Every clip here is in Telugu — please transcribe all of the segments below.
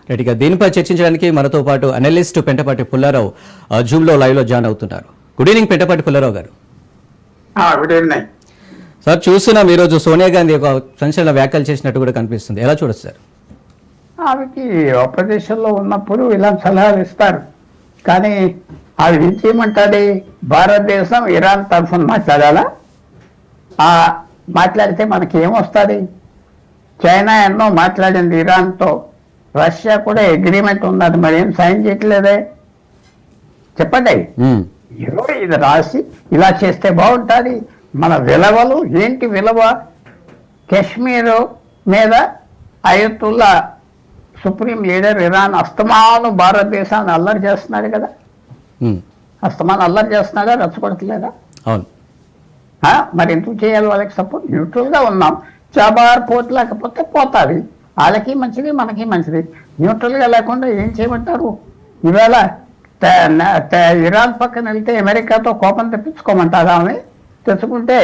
రైట్, ఇక దీనిపై చర్చించడానికి మనతో పాటు అనలిస్ట్ పెంటపాటి పుల్లారావు జూమ్లో లైవ్లో జాయిన్ అవుతున్నారు. గుడ్ ఈవినింగ్ పెంటపాటి పుల్లారావు గారు. గుడ్ ఈవినింగ్ సార్, చూస్తున్నాం ఈరోజు సోనియా గాంధీ ఒక సంచలన వ్యాఖ్యలు చేసినట్టు కూడా కనిపిస్తుంది. ఎలా చూడొచ్చు సార్? ఆమెకి ఆపోజిషన్లో ఉన్నప్పుడు ఇలా సలహాలు ఇస్తారు, కానీ ఆమె ఏం చేయమంటాడు? భారతదేశం ఇరాన్ తరఫున మాట్లాడాలా? మాట్లాడితే మనకి ఏమొస్తుంది? చైనా ఎన్నో మాట్లాడింది ఇరాన్తో, రష్యా కూడా అగ్రిమెంట్ ఉన్నది, మరి ఏం సైన్ చేయట్లేదే? చెప్పండి. ఇది రాసి ఇలా చేస్తే బాగుంటుంది. మన విలువలు ఏంటి? విలువ కాశ్మీర్ మీద అయతుల్లా సుప్రీం లీడర్ ఇరాన్ అస్తమాను భారతదేశాన్ని అల్లరి చేస్తున్నాడు కదా. అస్తమాను అల్లరి చేస్తున్నాడా? రెచ్చగొడతలేదా? అవును. మరి ఎందుకు చేయాలి వాళ్ళకి సపోర్ట్? న్యూట్రల్గా ఉన్నాం. చాబార్ పోర్ట్ లేకపోతే పోతుంది, వాళ్ళకి మంచిది మనకి మంచిది. న్యూట్రల్గా లేకుండా ఏం చేయమంటారు? ఈవేళ ఇరాన్ పక్కన వెళ్తే అమెరికాతో కోపం తెప్పించుకోమంటారు. ఆమె తెచ్చుకుంటే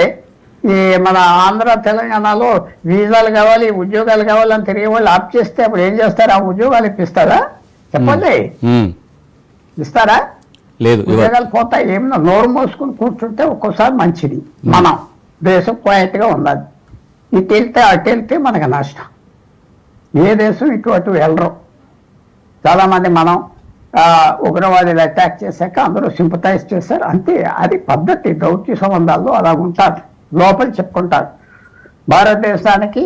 ఈ మన ఆంధ్ర తెలంగాణలో వీసాలు కావాలి, ఉద్యోగాలు కావాలని తిరిగే వాళ్ళు ఆప్ చేస్తే అప్పుడు ఏం చేస్తారు? ఆ ఉద్యోగాలు ఇప్పిస్తారా? చెప్పండి. ఇస్తారా? లేదు, ఉద్యోగాలు పోతాయి. ఏమన్నా నోరు మోసుకుని కూర్చుంటే ఒక్కోసారి మంచిది. మనం దేశం క్వైట్గా ఉండాలి. ఇటు వెళ్తే అటు వెళ్తే మనకు నష్టం. ఏ దేశం ఇటు అటు వెళ్ళరు. చాలామంది మనం ఉగ్రవాదులు అటాక్ చేశాక అందరూ సింపథైజ్ చేశారు, అంతే. అది పద్ధతి. దౌత్య సంబంధాల్లో అలా ఉంటారు, లోపల చెప్పుకుంటారు. భారతదేశానికి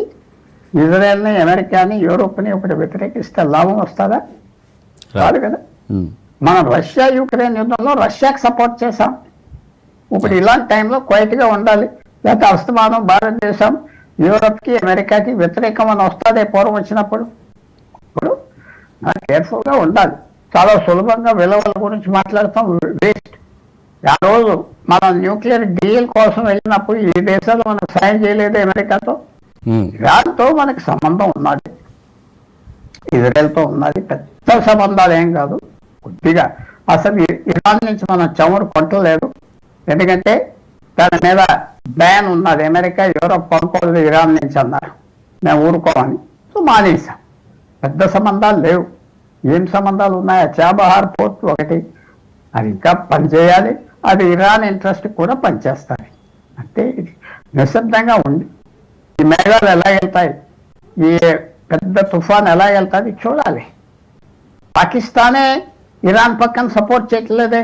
ఇజ్రాయెల్ని, అమెరికాని, యూరోప్ని ఇప్పుడు వ్యతిరేకిస్తే లాభం వస్తుందా? కాదు కదా. మనం రష్యా యుక్రెయిన్ యుద్ధంలో రష్యాకి సపోర్ట్ చేశాం. ఇప్పుడు ఇలాంటి టైంలో క్వైట్గా ఉండాలి. లేకపోతే అస్తమానం భారతదేశం యూరోప్కి, అమెరికాకి వ్యతిరేకం అని వస్తుందే పూర్వం వచ్చినప్పుడు. ఇప్పుడు కేర్ఫుల్గా ఉండాలి. చాలా సులభంగా విలువల గురించి మాట్లాడతాం, వేస్ట్. ఆ రోజు మనం న్యూక్లియర్ డీల్ కోసం వెళ్ళినప్పుడు ఈ దేశాలు మనకు సాయం చేయలేదు అమెరికాతో. ఇరాన్తో మనకి సంబంధం ఉన్నది, ఇజ్రాయెల్తో ఉన్నది. పెద్ద సంబంధాలు ఏం కాదు, కొద్దిగా. అసలు ఇరాన్ నుంచి మనం చమురు కొట్టలేదు, ఎందుకంటే దాని మీద బ్యాన్ ఉన్నది. అమెరికా, యూరోప్ కొనుక్కోలేదు ఇరాన్ నుంచి అన్నారు, మేము ఊరుకోమని. సో మానేసాం. పెద్ద సంబంధాలు లేవు. ఏం సంబంధాలు ఉన్నాయా? చాబహార్ పోర్ట్ ఒకటి, అది ఇంకా పనిచేయాలి. అది ఇరాన్ ఇంట్రెస్ట్ కూడా పనిచేస్తుంది. అంటే నిశ్శబ్దంగా ఉంది. ఈ మేఘాలు ఎలా వెళ్తాయి, ఈ పెద్ద తుఫాన్ ఎలా వెళ్తుంది చూడాలి. పాకిస్తానే ఇరాన్ పక్కన సపోర్ట్ చేయట్లేదే.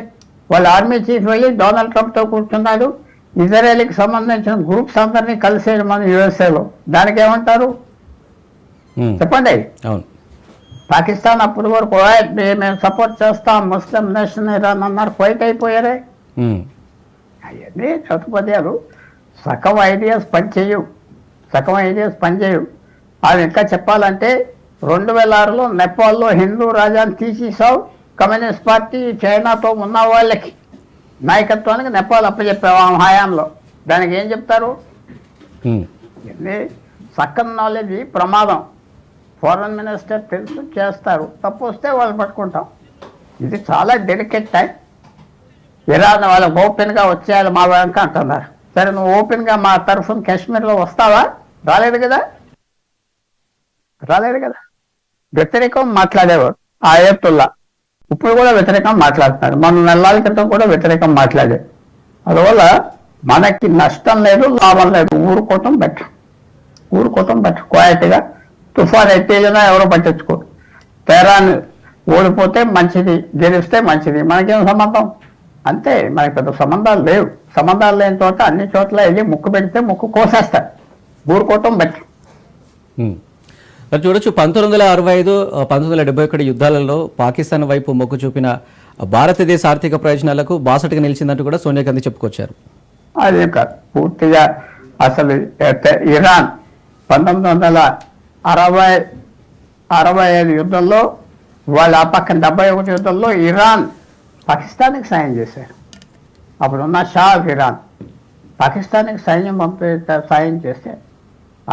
వాళ్ళ ఆర్మీ చీఫ్ వెళ్ళి డొనాల్డ్ ట్రంప్తో కూర్చున్నాడు. ఇజ్రాయెల్కి సంబంధించిన గ్రూప్స్ అందరినీ కలిసేది మన యుఎస్ఏలో. దానికి ఏమంటారు చెప్పండి? పాకిస్తాన్ అప్పుడు వరకు మేము సపోర్ట్ చేస్తాం, ముస్లిం నేషన్ ఇరాన్ అన్నారు, క్వైట్ అయిపోయారే. అవన్నీ చతుపద్యాలు. సగం ఐడియాస్ పనిచేయవు, సగం ఐడియాస్ పనిచేయవు. అవి ఇంకా చెప్పాలంటే 2006లో నేపాల్లో హిందూ రాజాని తీసేసావు. కమ్యూనిస్ట్ పార్టీ చైనాతో ఉన్న వాళ్ళకి నాయకత్వానికి నేపాల్ అప్పచెప్పావు ఆ హయాంలో. దానికి ఏం చెప్తారు? సక్కన్ నాలెడ్జ్ ప్రమాదం. ఫారెన్ మినిస్టర్ తెలుసు, చేస్తారు. తప్పు వస్తే వాళ్ళు పట్టుకుంటాం. ఇది చాలా డెలికేట్ టైం. ఇరాన్ వాళ్ళకి ఓపెన్గా వచ్చేయాలి మా వెంక అంటున్నారు. సరే, నువ్వు ఓపెన్గా మా తరఫున కాశ్మీర్లో వస్తావా? రాలేదు కదా. వ్యతిరేకం మాట్లాడేవారు ఆయతుల్లా. ఇప్పుడు కూడా వ్యతిరేకం మాట్లాడుతున్నారు. మన నెలల క్రితం కూడా వ్యతిరేకం మాట్లాడారు. అందువల్ల మనకి నష్టం లేదు, లాభం లేదు. ఊరుకోవటం బెటర్. క్వైట్గా. తుఫాన్ ఎత్తేసినా ఎవరో పట్టించుకోరు. తెహరాన్ ఓడిపోతే మంచిది, గెలిస్తే మంచిది, మనకేం సంబంధం? అంతే. మనకి పెద్ద సంబంధాలు లేవు. సంబంధాలు లేని చోట అన్ని చోట్ల వెళ్ళి ముక్కు పెడితే ముక్కు కోసేస్తారు. ఊరుకోవటం బెటర్. చూడొచ్చు, 1965, 1971 యుద్ధాలలో పాకిస్తాన్ వైపు మొగ్గు చూపిన భారతదేశ ఆర్థిక ప్రయోజనాలకు బాసటగా నిలిచిందంటూ కూడా సోనియా గాంధీ చెప్పుకొచ్చారు. అదే కాదు, పూర్తిగా అసలు ఇరాన్ 1965 యుద్ధంలో, వాళ్ళు ఆ పక్కన 71 యుద్ధంలో ఇరాన్ పాకిస్తాన్కి సాయం చేశారు. అప్పుడున్న షా ఆఫ్ ఇరాన్ పాకిస్తాన్కి సాయం చేస్తే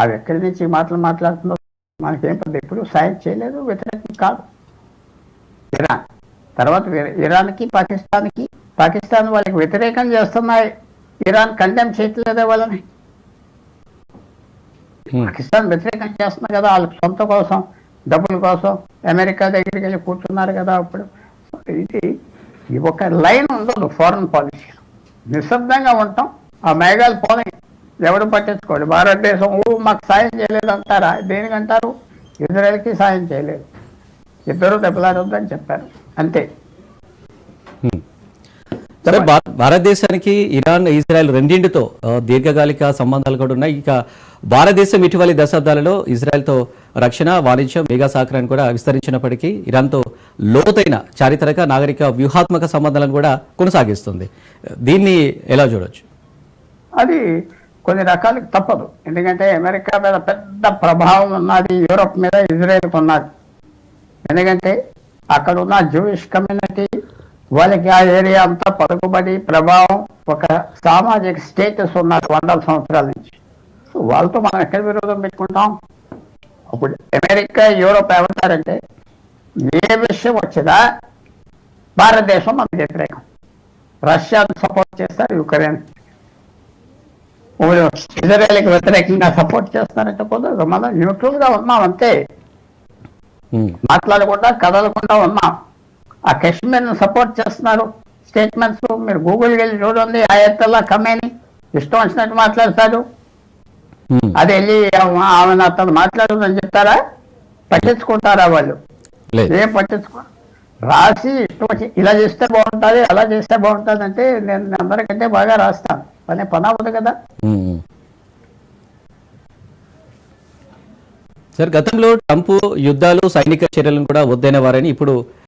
అవి ఎక్కడి నుంచి మాట్లాడుతుందో మనకేం పెద్ద ఎప్పుడు సాయం చేయలేదు, వ్యతిరేకం కాదు ఇరాన్. తర్వాత ఇరాన్కి పాకిస్తాన్ వాళ్ళకి వ్యతిరేకం చేస్తున్నాయి. ఇరాన్ కండెమ్ చేయట్లేదే వాళ్ళని. పాకిస్తాన్ వ్యతిరేకం చేస్తుంది కదా వాళ్ళ సొంత కోసం. డబ్బుల కోసం అమెరికా దగ్గరికి వెళ్ళి కూర్చున్నారు కదా అప్పుడు. ఇది ఒక లైన్ ఉండదు ఫారెన్ పాలసీ. నిశ్శబ్దంగా ఉంటాం, ఆ మేఘాలు పోనాయి, ఎవడు పట్టించుకోడు. భారతదేశం మాకు సాయం చేయలేదు అంటారా? దేనికంటారు? ఇజ్రాయెల్కి సాయం చేయలేదు, ఇద్దరు దెబ్బలాడొద్దని చెప్పారు, అంతే. సరే, భారతదేశానికి ఇరాన్, ఇజ్రాయెల్ రెండింటితో దీర్ఘకాలిక సంబంధాలు కూడా ఉన్నాయి. ఇక భారతదేశం ఇటీవలి దశాబ్దాలలో ఇజ్రాయెల్తో రక్షణ, వాణిజ్యం, మేఘా సహకారాన్ని కూడా విస్తరించినప్పటికీ ఇరాన్తో లోతైన చారిత్రక, నాగరిక, వ్యూహాత్మక సంబంధాలను కూడా కొనసాగిస్తుంది. దీన్ని ఎలా చూడొచ్చు? అది కొన్ని రకాలకు తప్పదు. ఎందుకంటే అమెరికా మీద పెద్ద ప్రభావం ఉన్నది, యూరోప్ మీద ఇజ్రాయెల్కి ఉన్నది. ఎందుకంటే అక్కడ ఉన్న జూయిష్ కమ్యూనిటీ, వాళ్ళకి ఆ ఏరియా అంతా పలుకుబడి, ప్రభావం, ఒక సామాజిక స్టేటస్ ఉన్నారు వందల సంవత్సరాల నుంచి. సో వాళ్ళతో మనం ఎక్కడ విరోధం పెట్టుకుంటాం? అప్పుడు అమెరికా, యూరోప్ ఏమంటారంటే ఏ విషయం వచ్చినా భారతదేశం మనకు వ్యతిరేకం. రష్యాను సపోర్ట్ చేస్తారు, యుక్రెయిన్. ఇప్పుడు ఇజ్రాయెల్కి వ్యతిరేకంగా సపోర్ట్ చేస్తారంటే కుదరదు. మనం న్యూట్రల్ గా ఉన్నాం అంతే, మాట్లాడకుండా కదలకుండా ఉన్నాం. ఆ కాశ్మీర్ను సపోర్ట్ చేస్తున్నారు స్టేట్మెంట్స్, మీరు గూగుల్కి వెళ్ళి చూడండి. ఆయత్తల్లా ఖమేని ఇష్టం వచ్చినట్టు మాట్లాడతాడు. అది వెళ్ళి ఆమె అతను మాట్లాడుదని చెప్తారా? పట్టించుకుంటారా వాళ్ళు? ఏం పట్టించుకో, రాసి ఇష్టం వచ్చి ఇలా చేస్తే బాగుంటుంది, అలా చేస్తే బాగుంటుంది అంటే నేను అందరికంటే బాగా రాస్తాను, పని అవ్వదు కదా. సార్, గతంలో ట్రంప్ యుద్ధాలు, సైనిక చర్యలను కూడా వద్దైన వారని ఇప్పుడు